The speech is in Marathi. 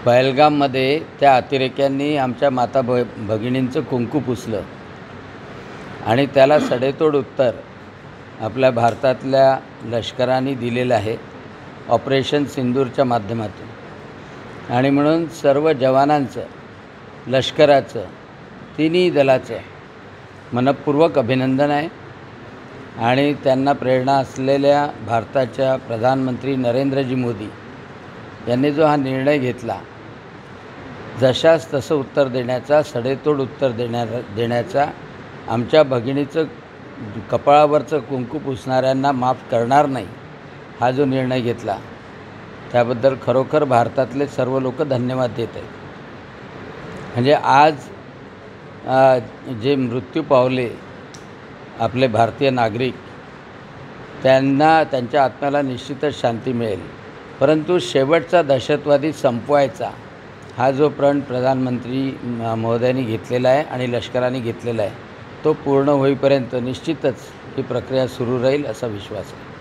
पहलगाममध्ये त्या अतिरेक्यांनी आमच्या माता भगिनींचं कुंकू पुसलं आणि त्याला सडेतोड उत्तर आपल्या भारतातल्या लष्कराने दिलेलं आहे ऑपरेशन सिंदूरच्या माध्यमातून। आणि म्हणून सर्व जवानांचं, लष्कराचं, तिन्ही दलाचं मनपूर्वक अभिनंदन आहे। आणि त्यांना प्रेरणा असलेल्या भारताच्या प्रधानमंत्री नरेंद्रजी मोदी यांनी जो हा निर्णय घेतला, जशास तसं उत्तर देण्याचा, सडेतोड उत्तर देण्याचा, आमच्या भगिनीचं कपाळावरचं कुंकू पुसणाऱ्यांना माफ करणार नाही, हा जो निर्णय घेतला त्याबद्दल खरोखर भारतातले सर्व लोक धन्यवाद देत आहेत। म्हणजे आज जे मृत्यू पावले आपले भारतीय नागरिक, त्यांना त्यांच्या आत्म्याला निश्चितच शांती मिळेल। परंतु शेवटचा दहशतवादी संपवायचा हा जो प्रण प्रधानमंत्री महोदयांनी घेतलेला आहे आणि लष्कराने घेतलेला आहे, तो पूर्ण होईपर्यंत निश्चितच ही प्रक्रिया सुरू राहील असा विश्वास आहे।